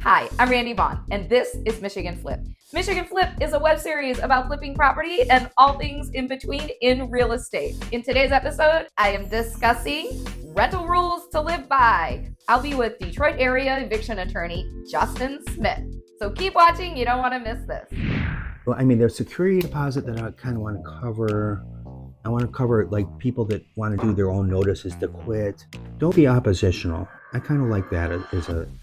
Hi, I'm Randy Vaughn, and this is Michigan Flip. Michigan Flip is a web series about flipping property and all things in between in real estate. In today's episode, I am discussing rental rules to live by. I'll be with Detroit area eviction attorney Justin Smith. So keep watching, you don't want to miss this. Well, I mean, there's security deposit that I kind of want to cover. I want to cover like people that want to do their own notices to quit. Don't be oppositional. I kind of like that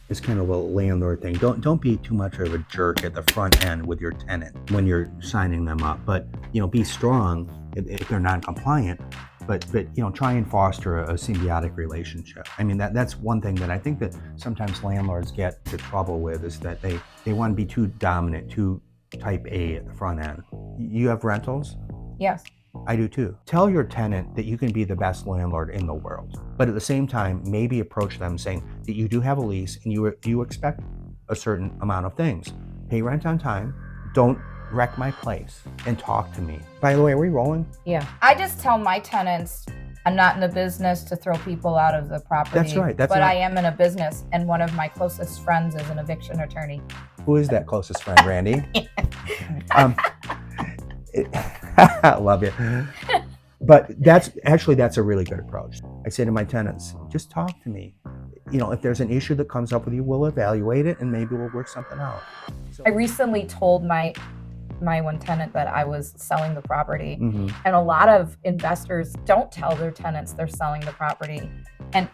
as kind of a landlord thing. Don't be too much of a jerk at the front end with your tenant when you're signing them up. But be strong if they're non-compliant. But try and foster a symbiotic relationship. I mean, that's one thing that I think that sometimes landlords get into trouble with is that they want to be too dominant, too type A at the front end. You have rentals? Yes. I do too. Tell your tenant that you can be the best landlord in the world, but at the same time, maybe approach them saying that you do have a lease and you expect a certain amount of things. Pay rent on time. Don't wreck my place and talk to me. By the way, are we rolling? Yeah. I just tell my tenants I'm not in the business to throw people out of the property. That's right. I am in a business, and one of my closest friends is an eviction attorney. Who is that closest friend, Randy? I love you. But that's a really good approach. I say to my tenants, just talk to me. If there's an issue that comes up with you, we'll evaluate it and maybe we'll work something out. I recently told my one tenant that I was selling the property. Mm-hmm. And a lot of investors don't tell their tenants they're selling the property. And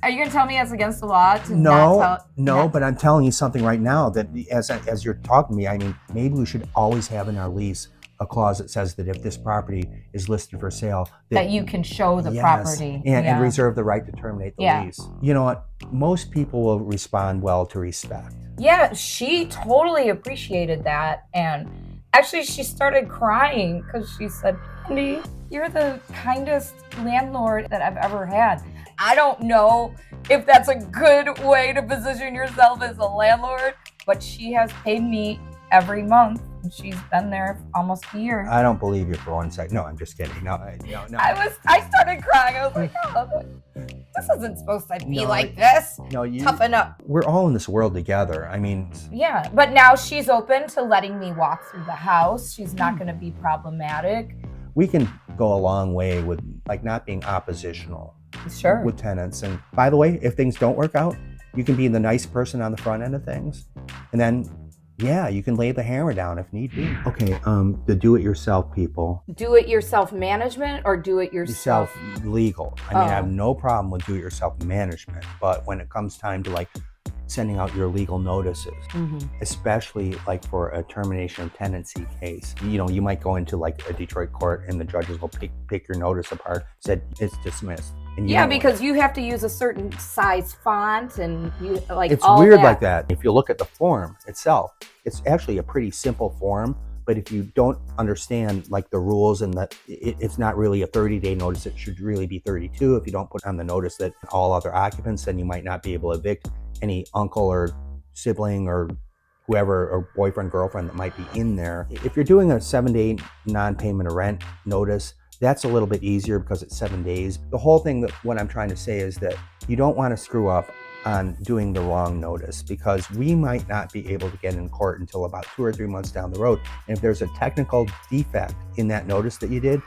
are you going to tell me it's against the law to not tell? No, but I'm telling you something right now that as you're talking to me, I mean, maybe we should always have in our lease a clause that says that if this property is listed for sale, that you can show the property and reserve the right to terminate the lease. You know what? Most people will respond well to respect. Yeah, she totally appreciated that. And actually, she started crying because she said, Andy, you're the kindest landlord that I've ever had. I don't know if that's a good way to position yourself as a landlord, but she has paid me every month. She's been there almost a year. I don't believe you for one second. No, I'm just kidding. No. I started crying. I was like, oh, this isn't supposed to be like this. No, toughen up. We're all in this world together. I mean, yeah, but now she's open to letting me walk through the house. She's not going to be problematic. We can go a long way with not being oppositional. Sure. With tenants. And by the way, if things don't work out, you can be the nice person on the front end of things, and then you can lay the hammer down if need be. Okay, the do-it-yourself people. Do-it-yourself management or do-it-yourself? Legal. I mean, I have no problem with do-it-yourself management, but when it comes time to sending out your legal notices, especially for a termination of tenancy case, you might go into a Detroit court and the judges will pick your notice apart, said it's dismissed. And because you have to use a certain size font and it's all weird like that. If you look at the form itself, it's actually a pretty simple form, but if you don't understand the rules and that it's not really a 30-day notice, it should really be 32. If you don't put on the notice that all other occupants, then you might not be able to evict any uncle or sibling or whoever, or boyfriend, girlfriend that might be in there. If you're doing a 7-day non-payment of rent notice, that's a little bit easier because it's 7 days. The whole thing that what I'm trying to say is that you don't want to screw up on doing the wrong notice, because we might not be able to get in court until about 2 or 3 months down the road. And if there's a technical defect in that notice that you did,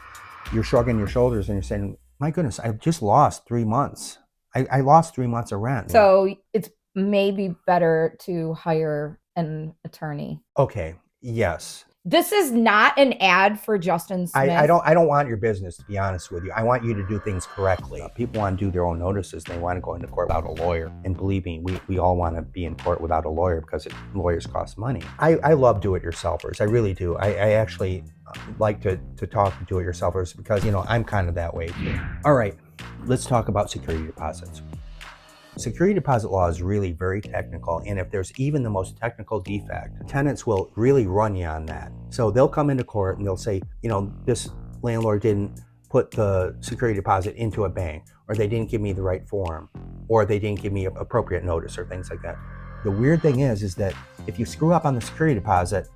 you're shrugging your shoulders and you're saying, my goodness, I've just lost 3 months. I lost 3 months of rent. So it's maybe better to hire an attorney. Okay, yes. This is not an ad for Justin Smith. I don't want your business, to be honest with you. I want you to do things correctly. People want to do their own notices. They want to go into court without a lawyer. And believe me, we all want to be in court without a lawyer because lawyers cost money. I love do-it-yourselfers. I really do. I actually like to talk to do-it-yourselfers because, I'm kind of that way too. All right, let's talk about security deposits. Security deposit law is really very technical, and if there's even the most technical defect, tenants will really run you on that. So they'll come into court and they'll say, this landlord didn't put the security deposit into a bank, or they didn't give me the right form, or they didn't give me appropriate notice, or things like that. The weird thing is that if you screw up on the security deposit,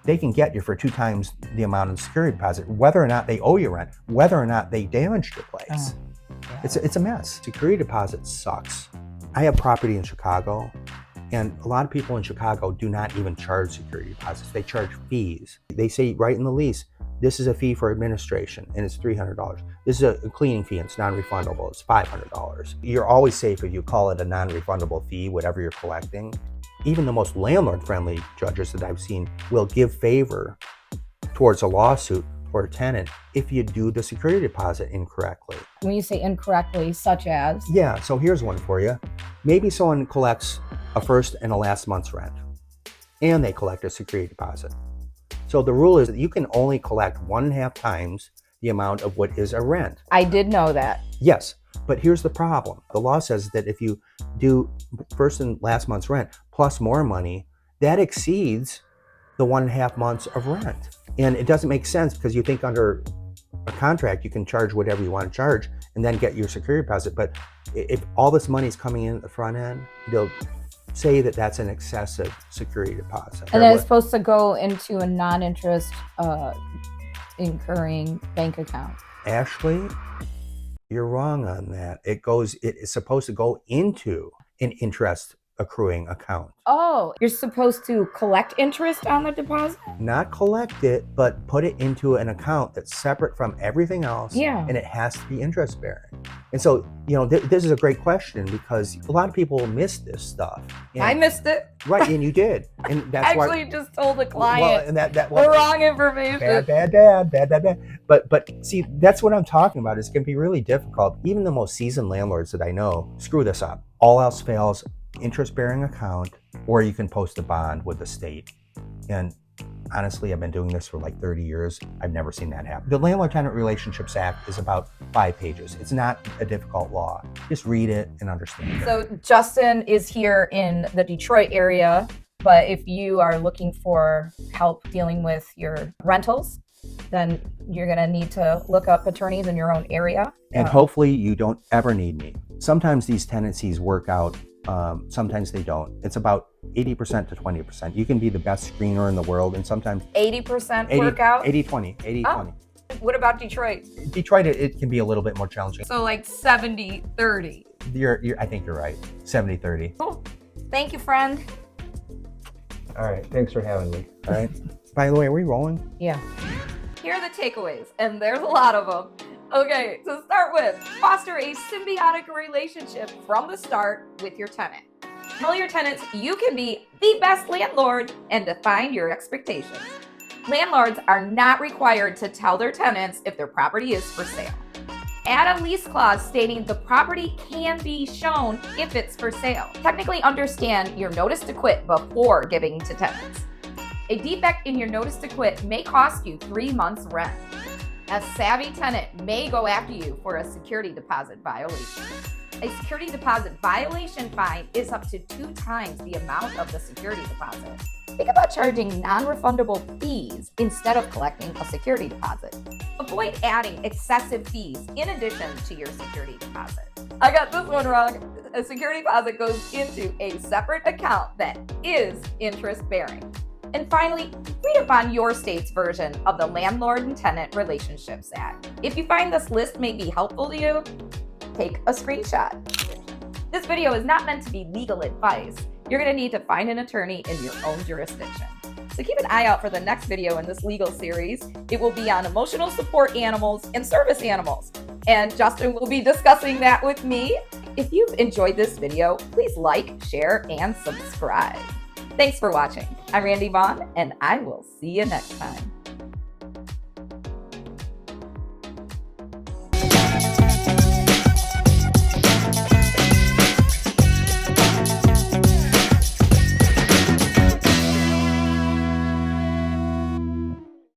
they can get you for 2 times the amount of the security deposit, whether or not they owe you rent, whether or not they damaged your place. It's a mess. Security deposit sucks. I have property in Chicago, And a lot of people in Chicago do not even charge security deposits. They charge fees. They say right in the lease, this is a fee for administration and it's $300. This is a cleaning fee and it's non-refundable. It's $500. You're always safe if you call it a non-refundable fee, whatever you're collecting. Even the most landlord-friendly judges that I've seen will give favor towards a lawsuit for a tenant if you do the security deposit incorrectly. When you say incorrectly, such as? Yeah, so here's one for you. Maybe someone collects a first and a last month's rent and they collect a security deposit. So the rule is that you can only collect 1.5 times the amount of what is a rent. I did know that. Yes, but here's the problem. The law says that if you do first and last month's rent plus more money, that exceeds the 1.5 months of rent. And it doesn't make sense because you think under a contract, you can charge whatever you want to charge and then get your security deposit. But if all this money is coming in at the front end, they'll say that that's an excessive security deposit. And then it's supposed to go into a non-interest incurring bank account. Ashley, you're wrong on that. It is supposed to go into an interest accruing account. Oh, you're supposed to collect interest on the deposit? Not collect it, but put it into an account that's separate from everything else. Yeah. And it has to be interest bearing. And so, this is a great question because a lot of people miss this stuff. And, I missed it. Right, and you did. And that's Actually, why. just told the client Well, and that the wrong information. Bad dad. But see, that's what I'm talking about. It's going to be really difficult. Even the most seasoned landlords that I know screw this up. All else fails, interest-bearing account, or you can post a bond with the state. And honestly, I've been doing this for like 30 years. I've never seen that happen. The Landlord-Tenant Relationships Act is about 5 pages. It's not a difficult law. Just read it and understand it. So Justin is here in the Detroit area, but if you are looking for help dealing with your rentals, then you're going to need to look up attorneys in your own area. And hopefully you don't ever need me. Sometimes these tenancies work out. Sometimes they don't. It's about 80% to 20%. You can be the best screener in the world, and sometimes 80% work out? 80-20, 80-20. What about Detroit? Detroit, it can be a little bit more challenging. So like 70-30. I think you're right. 70-30. Cool. Thank you, friend. All right. Thanks for having me. All right. By the way, are we rolling? Yeah. Here are the takeaways, and there's a lot of them. Okay, to start with, foster a symbiotic relationship from the start with your tenant. Tell your tenants you can be the best landlord and define your expectations. Landlords are not required to tell their tenants if their property is for sale. Add a lease clause stating the property can be shown if it's for sale. Technically understand your notice to quit before giving to tenants. A defect in your notice to quit may cost you 3 months' rent. A savvy tenant may go after you for a security deposit violation. A security deposit violation fine is up to 2 times the amount of the security deposit. Think about charging non-refundable fees instead of collecting a security deposit. Avoid adding excessive fees in addition to your security deposit. I got this one wrong. A security deposit goes into a separate account that is interest bearing. And finally, read upon your state's version of the Landlord and Tenant Relationships Act. If you find this list may be helpful to you, take a screenshot. This video is not meant to be legal advice. You're going to need to find an attorney in your own jurisdiction. So keep an eye out for the next video in this legal series. It will be on emotional support animals and service animals. And Justin will be discussing that with me. If you've enjoyed this video, please like, share, and subscribe. Thanks for watching. I'm Randy Vaughn, and I will see you next time.